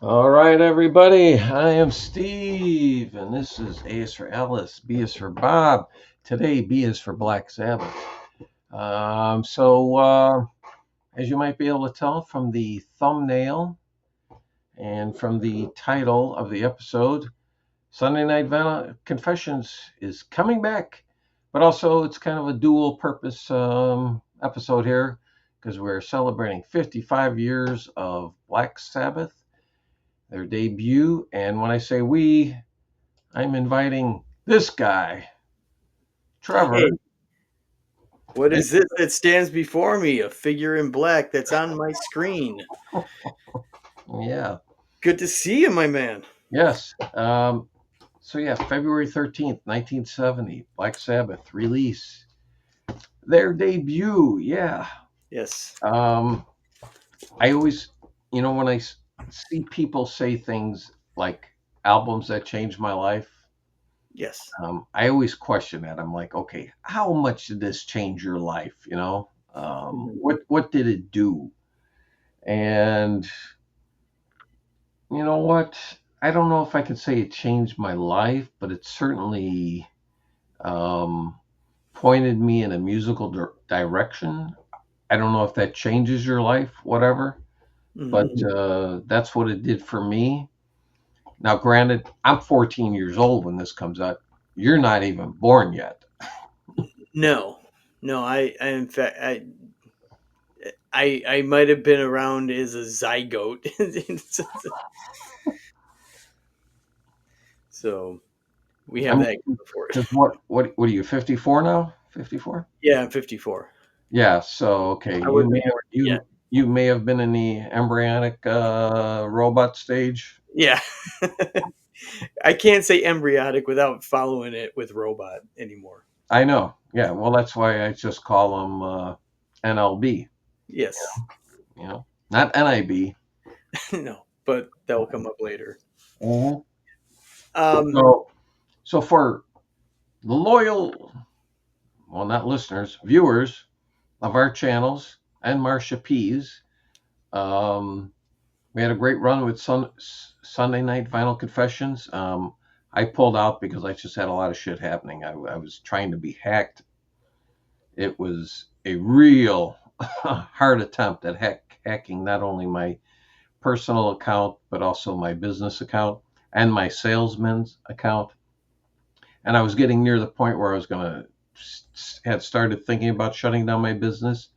All right, everybody. I am Steve, and this is A is for Alice, B is for Bob. Today, B is for Black Sabbath. As you might be able to tell from the thumbnail and from the title of the episode, Sunday Night Confessions is coming back, but also it's kind of a dual purpose episode here because we're celebrating 55 years of Black Sabbath, their debut. And when I say we, I'm inviting this guy, Trevor. Hey, what is this that stands before me? A figure in black that's on my screen. Yeah, Good to see you, my man. yes. February 13th, 1970, Black Sabbath release. Their debut, yeah. Yes. I always, when I see people say things like albums that changed my life, Yes. I always question that. I'm like, okay, how much did this change your life? Mhm. What did it do? And you know what? I don't know if I can say it changed my life, but it certainly um, pointed me in a musical direction. I don't know if that changes your life, whatever, but Mhm. that's what it did for me. Now, granted, I'm 14 years old when this comes out. You're not even born yet. No, no. I in fact, I might have been around as a zygote. So we I have mean, that going for it. because what are you, 54 now? 54? Yeah, I'm 54. Yeah. So okay, I wasn't born yet. you may have been in the embryonic robot stage. Yeah. I can't say embryonic without following it with robot anymore. I know. Yeah. Well, that's why I just call them NLB. Yes. Not NIB. No, but that will come up later. Mhm. Um, So for the loyal, well, not listeners, viewers of our channels and Marsha P's, um, we had a great run with Sunday Night Vinyl Confessions. I pulled out because I just had a lot of shit happening. I was trying to be hacked. It was a real hard attempt at hacking not only my personal account, but also my business account and my salesman's account. And I was getting near the point where I was going to had started thinking about shutting down my business,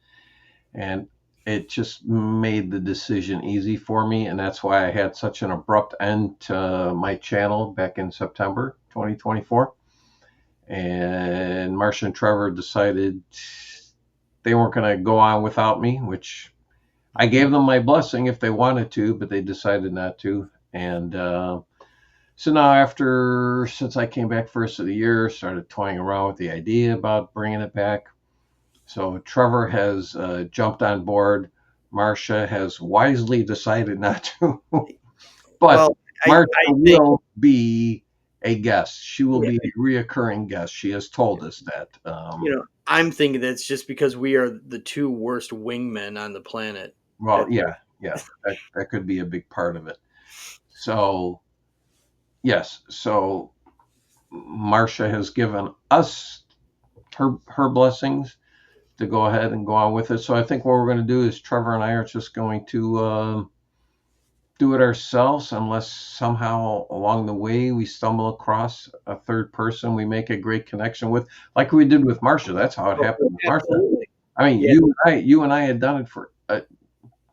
and it just made the decision easy for me. And that's why I had such an abrupt end to my channel back in September 2024. And Marcia and Trevor decided they weren't going to go on without me, which I gave them my blessing if they wanted to, but they decided not to. And so now, since I came back first of the year, started toying around with the idea about bringing it back. So Trevor has jumped on board. Marcia has wisely decided not to, but well, Marcia I think will be a guest. She will yeah, be a reoccurring guest. She has told us that. I'm thinking that's just because we are the two worst wingmen on the planet. Well, That yeah, that could be a big part of it. So yes, so Marcia has given us her blessings to go ahead and go on with it. So I think what we're going to do is Trevor and I are just going to do it ourselves, unless somehow along the way we stumble across a third person we make a great connection with, like we did with Marcia. That's how it happened with Marcia. absolutely. I mean, Yeah, you and I had done it for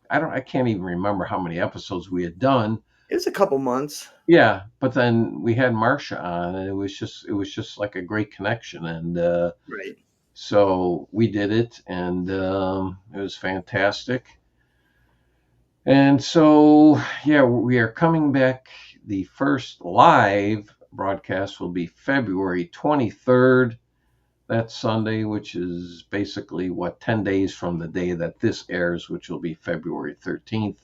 I can't even remember how many episodes we had done. it was a couple months. Yeah, but then we had Marcia on, and it was just like a great connection, and Right. so we did it, and it was fantastic. And so, yeah, we are coming back. The first live broadcast will be February 23rd. That's Sunday, which is basically 10 days from the day that this airs, which will be February 13th.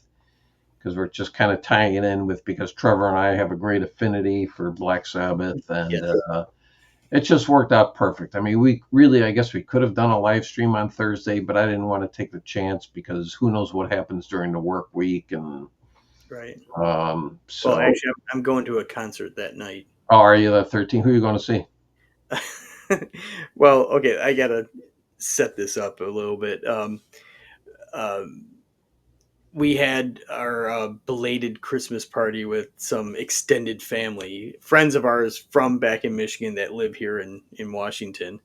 Because we're just kind of tying it in with, because Trevor and I have a great affinity for Black Sabbath, and Yes. it just worked out perfect. I mean, we really, I guess we could have done a live stream on Thursday, but I didn't want to take the chance because who knows what happens during the work week. And Right. Well, So, actually, I'm going to a concert that night. oh, are you the 13? Who are you going to see? Well, okay, I gotta set this up a little bit. Um, we had our belated Christmas party with some extended family, friends of ours from back in Michigan that live here in Washington.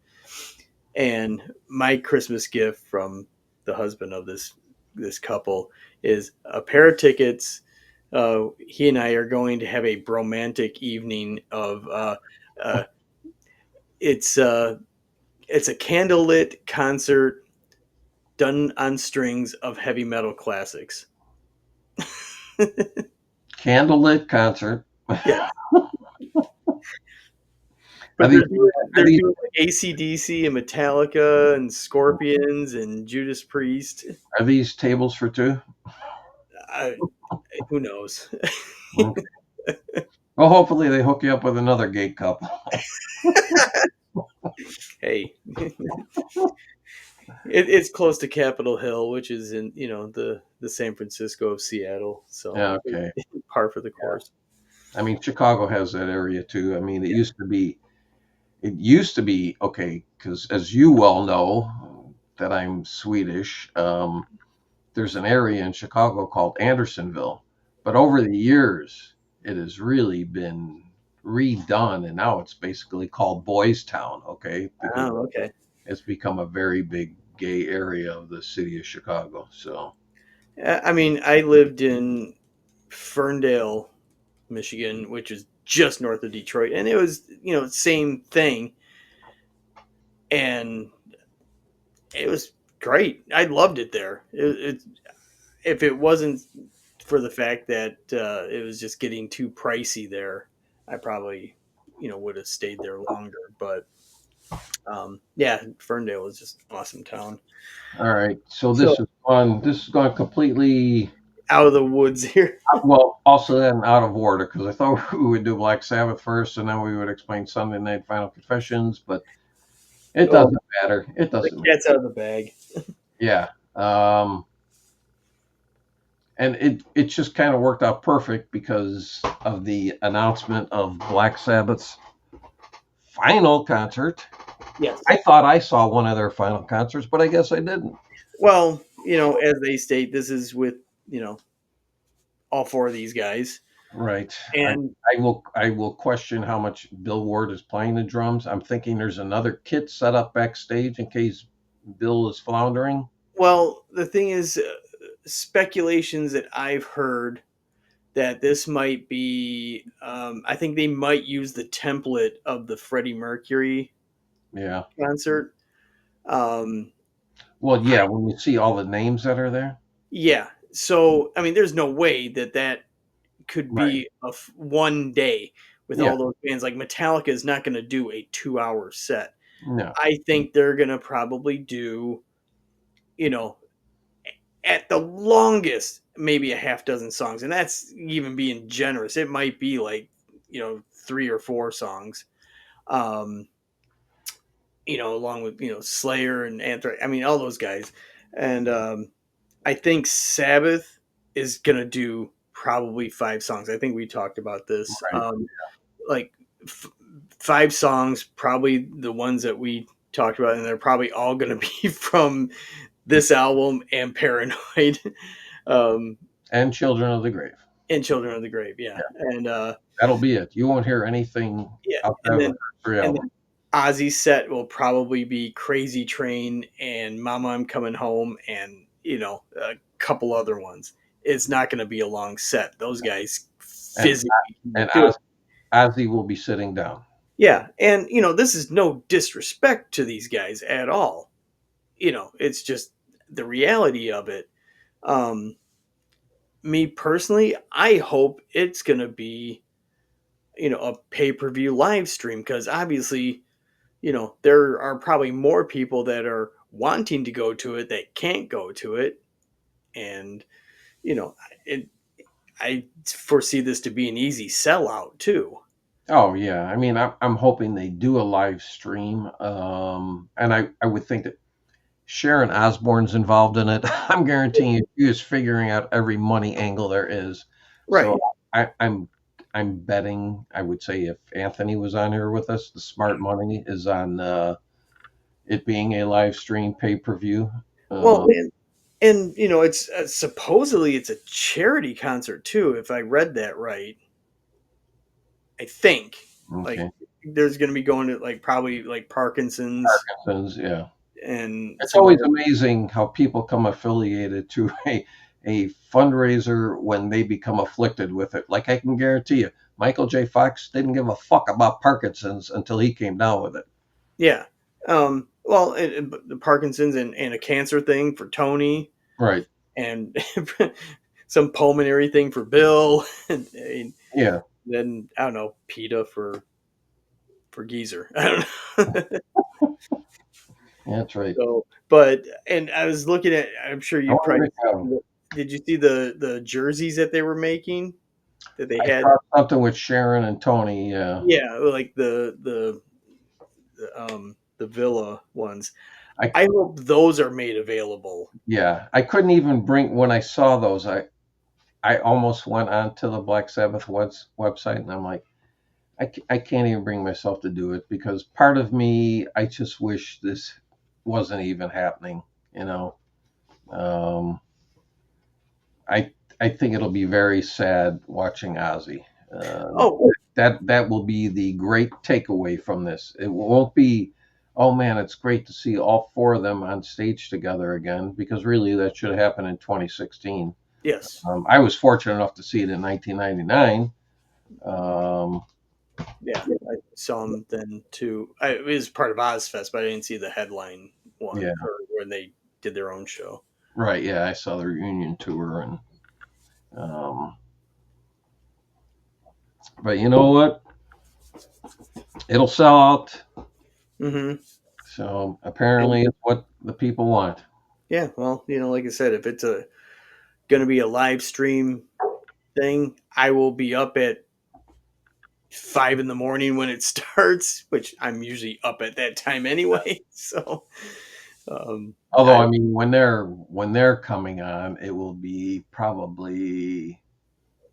And my Christmas gift from the husband of this couple is a pair of tickets. He and I are going to have a bromantic evening of uh, it's uh, it's a candlelit concert done on strings of heavy metal classics. Candlelit concert. Yeah, Are but these are they're these doing like AC/DC and Metallica and Scorpions and Judas Priest. are these tables for two? I, who knows? Okay. Well, hopefully they hook you up with another gay couple. Hey, it's close to Capitol Hill, which is in the San Francisco of Seattle, so Yeah, okay. par for the Yeah. course. I mean, Chicago has that area too. I mean, it used to be okay, because as you well know, that I'm Swedish. There's an area in Chicago called Andersonville, but over the years, it has really been redone, and now it's basically called Boys Town. Okay, because Oh, okay. it's become a very big gay area of the city of Chicago. So, I mean, I lived in Ferndale, Michigan, which is just north of Detroit, and it was same thing, and it was great. I loved it there. If it wasn't for the fact that it was just getting too pricey there, I probably would have stayed there longer. But yeah, Ferndale was just an awesome town. all right. So So this is gone completely. out of the woods here. Well, also then out of order, because I thought we would do Black Sabbath first, and then we would explain Sunday Night Final Confessions, but it Oh, doesn't matter. It the doesn't matter. cat's out of the bag. Yeah. And it just kind of worked out perfect because of the announcement of Black Sabbath's final concert. Yes. I thought I saw one of their final concerts, but I guess I didn't. Well, as they state, this is with you know all four of these guys, Right. I, and I will question how much Bill Ward is playing the drums. I'm thinking there's another kit set up backstage in case Bill is floundering. well, the thing is, speculations that I've heard that this might be. I think they might use the template of the Freddie Mercury Yeah. concert. Um, Well, yeah, when you see all the names that are there. yeah. So I mean, there's no way that could Right. be one day with Yeah. all those bands. Like Metallica is not going to do a 2 hour set. No. I think they're going to probably do, you know, at the longest, maybe a half dozen songs. And that's even being generous. It might be like, 3 or 4 songs, um, along with, Slayer and Anthrax. I mean, all those guys. And I think Sabbath is going to do probably 5 songs. I think we talked about this. Right. Like f- 5 songs, probably the ones that we talked about, and they're probably all going to be from this album and Paranoid, um, And Children of the Grave. and Children of the Grave. Yeah, Yeah. and That'll be it. You won't hear anything yeah, outside and of the then first three and albums. then Ozzy's set will probably be Crazy Train and Mama I'm Coming Home, and a couple other ones. It's not going to be a long set. Those guys And physically and can't do it. Ozzy will be sitting down. Yeah, and this is no disrespect to these guys at all. It's just the reality of it. Um, Me personally, I hope it's going to be a pay-per-view live stream, because obviously, there are probably more people that are wanting to go to it that can't go to it, and you know, it, I foresee this to be an easy sellout too. Oh yeah, I mean, I'm hoping they do a live stream, and I would think that Sharon Osbourne's involved in it. I'm guaranteeing you, she is figuring out every money angle there is. Right. So I'm betting, I would say, if Anthony was on here with us, the smart money is on it being a live stream pay-per-view. Well, Uh, and it's supposedly it's a charity concert too, if I read that right. I think like okay. there's going to be going to like probably like Parkinson's Since, yeah. and It's some always other. amazing how people come affiliated to a fundraiser when they become afflicted with it. Like I can guarantee you, Michael J. Fox didn't give a fuck about Parkinson's until he came down with it. Yeah. Well, and the Parkinson's and a cancer thing for Tony Right. and some pulmonary thing for Bill and Yeah. then I don't know PETA for Geezer. I don't know. Yeah, that's right. So, but and I was looking at. I'm sure I you wonder probably if did. You see the jerseys that they were making that they I had? saw something with Sharon and Tony. Yeah. Yeah, like the Villa ones. I I hope those are made available. yeah. I couldn't even bring when I saw those. I almost went onto the Black Sabbath website and I'm like, I can't even bring myself to do it because part of me, I just wish this wasn't even happening. You know, um, I I think it'll be very sad watching Ozzy. Oh, That will be the great takeaway from this. It won't be, oh man, it's great to see all four of them on stage together again because really that should have happened in 2016. yes. I was fortunate enough to see it in 1999. Um, Yeah, I saw them then too. It was part of Ozfest, but I didn't see the headline one yeah, or when they did their own show. right. Yeah, I saw the reunion tour, and um, but you know what? It'll sell out. Hmm. So And apparently, it's what the people want. yeah, well, like I said, if it's a going to be a live stream thing, I will be up at 5 in the morning when it starts, which I'm usually up at that time anyway. So, um, Although, I I mean, when they're coming on, it will be probably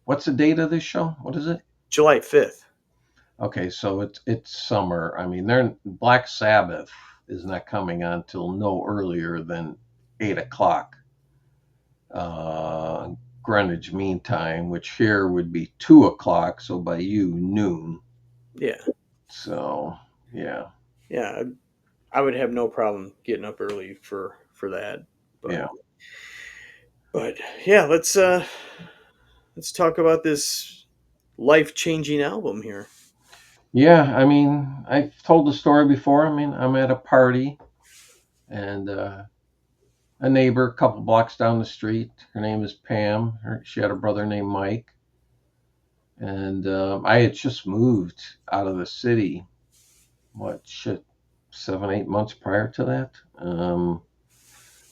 what's the date of this show? What is it? July 5th. Okay, so it's summer. I mean, they're Black Sabbath is not coming on till no earlier than 8 o'clock. uh, Greenwich Mean Time, which here would be 2 o'clock. So by you, noon. Yeah, So yeah, yeah, I would have no problem getting up early for that. But yeah, but yeah, let's talk about this life changing album here. yeah. I mean, I've told the story before. I mean, I'm at a party and a neighbor, a couple blocks down the street. Her name is Pam. She had a brother named Mike, and I had just moved out of the city. What shit, 7, 8 months prior to that.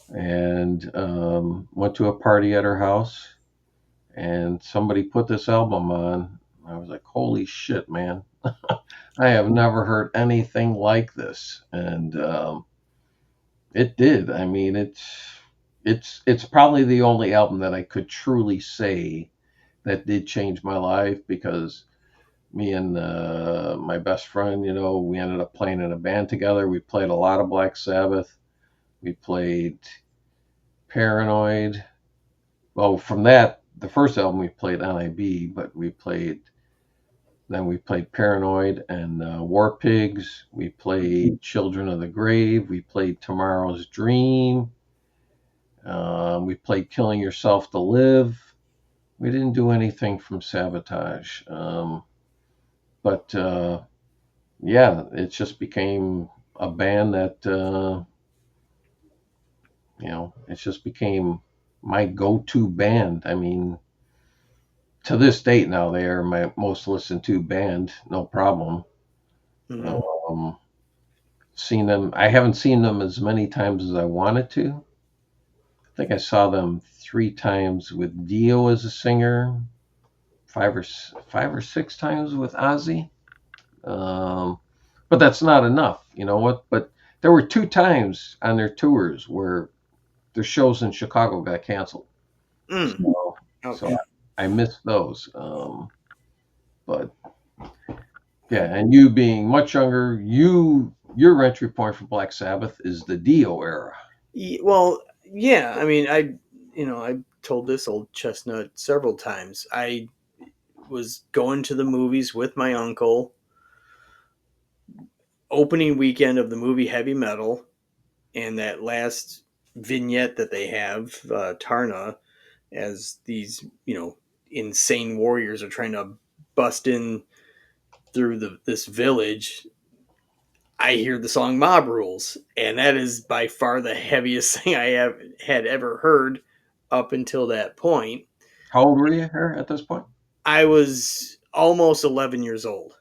And went to a party at her house, and somebody put this album on. I was like, "Holy shit, man! I have never heard anything like this." And it did. I mean, it's probably the only album that I could truly say that did change my life because me and my best friend, we ended up playing in a band together. We played a lot of Black Sabbath. We played Paranoid. Well, from that, the first album we played NIB, but we played Paranoid and War Pigs. We played Children of the Grave. We played Tomorrow's Dream. We played Killing Yourself to Live. We didn't do anything from Sabotage. But yeah, it just became a band that, it just became my go to band. I mean, to this date now they are my most listened to band, no problem. Hmm. um, Seen them, I haven't seen them as many times as I wanted to. I think I saw them 3 times with Dio as a singer, five or six times with Ozzy. um, but that's not enough, you know what? But there were 2 times on their tours where their shows in Chicago got canceled. Mm. So Ouch. I miss those. But yeah, and you being much younger, your entry point for Black Sabbath is the Dio era. Well, yeah. I mean, I told this old chestnut several times. I was going to the movies with my uncle, opening weekend of the movie Heavy Metal, and that last vignette that they have, Tarna, as these, insane warriors are trying to bust in through this village. I hear the song Mob Rules, and that is by far the heaviest thing I have had ever heard up until that point. How old were you here at this point? I was almost 11 years old.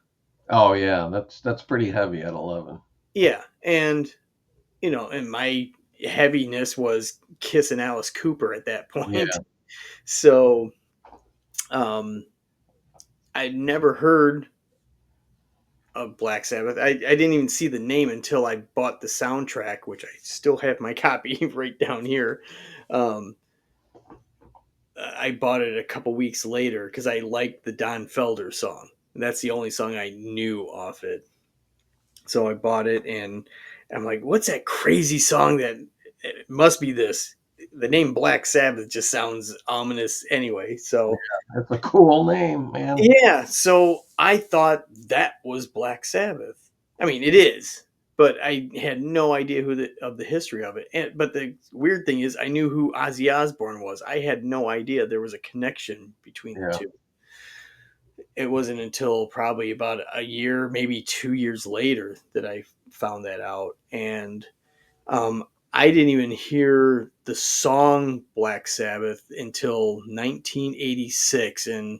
Oh yeah, that's pretty heavy at 11. Yeah, and and my heaviness was kissing Alice Cooper at that point. Yeah. So, um, I'd never heard of Black Sabbath. I didn't even see the name until I bought the soundtrack, which I still have my copy right down here. Um, I bought it a couple weeks later because I liked the Don Felder song. And that's the only song I knew off it. So I bought it, and I'm like, what's that crazy song that it must be this? The name Black Sabbath just sounds ominous anyway. So That's a cool name, man. yeah, so I thought that was Black Sabbath. I mean, it is, but I had no idea of the history of it. But the weird thing is, I knew who Ozzy Osbourne was. I had no idea there was a connection between the Yeah. two. It wasn't until probably about a year, maybe 2 years later, that I found that out. And um, I didn't even hear the song Black Sabbath until 1986, and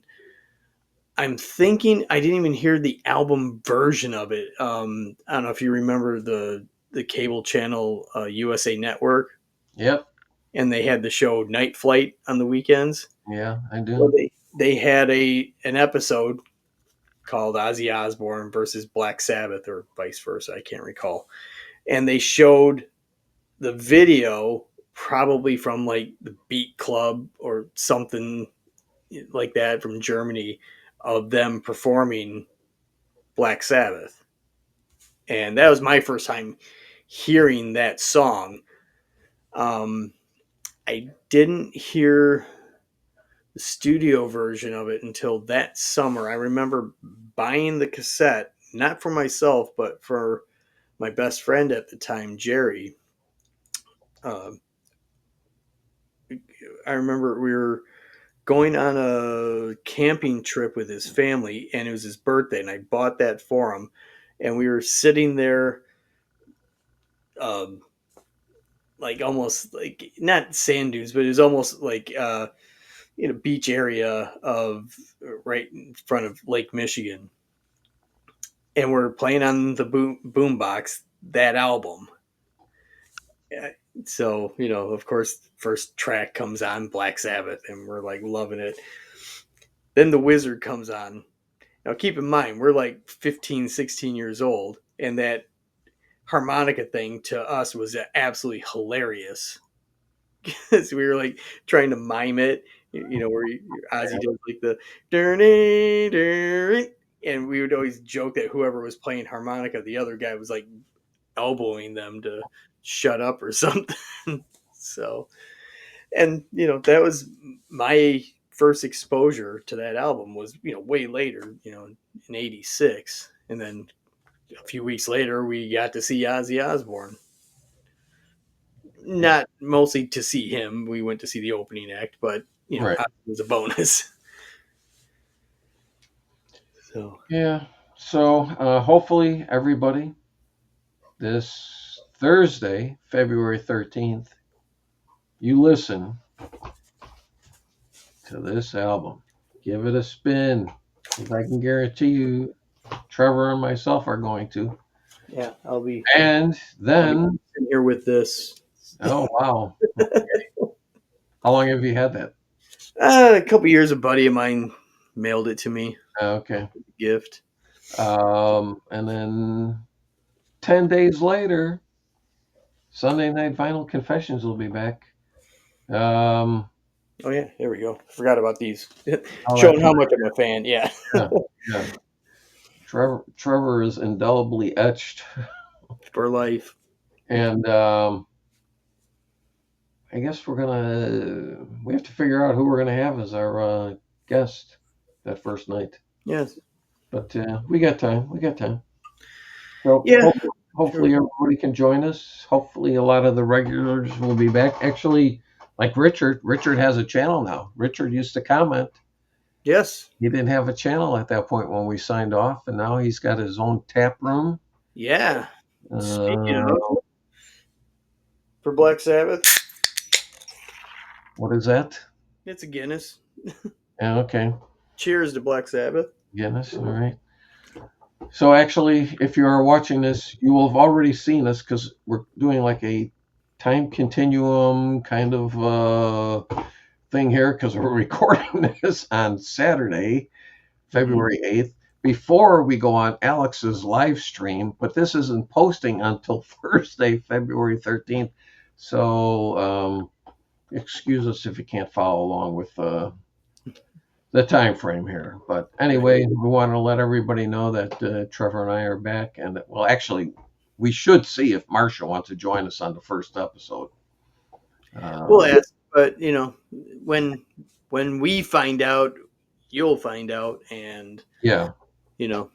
I'm thinking I didn't even hear the album version of it. I don't know if you remember the cable channel USA Network, Yep. and they had the show Night Flight on the weekends. Yeah, I Well, do. they had an episode called Ozzy Osbourne versus Black Sabbath, or vice versa. I can't recall. And they showed the video, probably from like the Beat Club or something like that from Germany, of them performing Black Sabbath. And that was my first time hearing that song. Um, I didn't hear the studio version of it until that summer. I remember buying the cassette, not for myself, but for my best friend at the time, Jerry. Uh, I remember we were going on a camping trip with his family, and it was his birthday, and I bought that for him. And we were sitting there, um, like almost like not sand dunes, but it was almost like beach area of right in front of Lake Michigan, and we're playing on the boom box that album. Yeah. So of course, first track comes on Black Sabbath, and we're like loving it. Then the Wizard comes on. Now keep in mind we're like 15, 16 years old, and that harmonica thing to us was absolutely hilarious. So we were like trying to mime it, where Ozzy does like the and we would always joke that whoever was playing harmonica, the other guy was like elbowing them to shut up or something. So, and that was my first exposure to that album was way later, in '86, and then a few weeks later we got to see Ozzy Osbourne. Yeah. Not mostly to see him. We went to see the opening act, but Right. it was a bonus. So Yeah. So hopefully everybody this Thursday, February 13th, you listen to this album. Give it a spin. Because I can guarantee you Trevor and myself are going to. yeah, And I'll be then, sitting here with this. oh, wow. How long have you had that? A couple years, a buddy of mine mailed it to me, Okay. gift. And then 10 days later, Sunday Night Vinyl Confessions will be back. Um, Oh yeah, there we go. Forgot about these. Oh, Showing that's how much I'm a fan. Yeah. yeah, yeah. Trevor is indelibly etched, For life. and I guess we have to figure out who we're gonna have as our guest that first night. Yes. But we got time. We got time. So Yeah. Sure. hopefully everybody can join us. Hopefully a lot of the regulars will be back. Actually, like Richard. Richard has a channel now. Richard used to comment. Yes. He didn't have a channel at that point when we signed off, and now he's got his own tap room. Yeah. Speaking Uh, of, for Black Sabbath, what is that? it's a Guinness. Yeah, okay. Cheers to Black Sabbath. Guinness. All right. So actually, if you are watching this, you will have already seen us because we're doing like a time continuum kind of thing here because we're recording this on Saturday, February 8th, before we go on Alex's live stream. But this isn't posting until Thursday, February 13th. So excuse us if you can't follow along with the time frame here. But anyway, we want to let everybody know that Trevor and I are back, and that, well, actually, we should see if Marsha wants to join us on the first episode. We'll Uh, ask, but when we find out, you'll find out, and yeah, you know,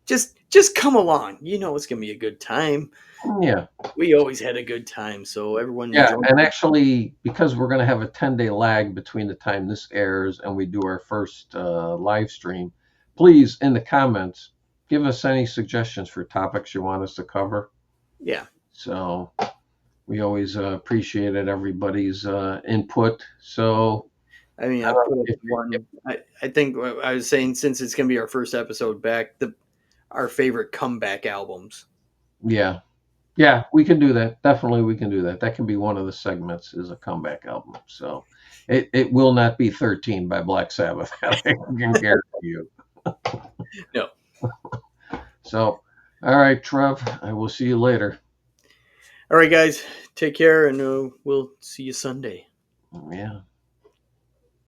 just come along. It's gonna be a good time. yeah, We always had a good time, so everyone yeah. join. And actually, because we're going to have a 10-day lag between the time this airs and we do our first live stream, please, in the comments, give us any suggestions for topics you want us to cover. Yeah. So we always appreciated everybody's input. So I mean, I I don't put know up one. I think I was saying, since it's gonna be our first episode back, our favorite comeback albums. yeah, yeah, we can do that. Definitely, we can do that. That can be one of the segments is a comeback album. So it will not be 13 by Black Sabbath. I can guarantee you. No. So, all right, Trev, I will see you later. All right, guys, take care, and we'll see you Sunday. Yeah.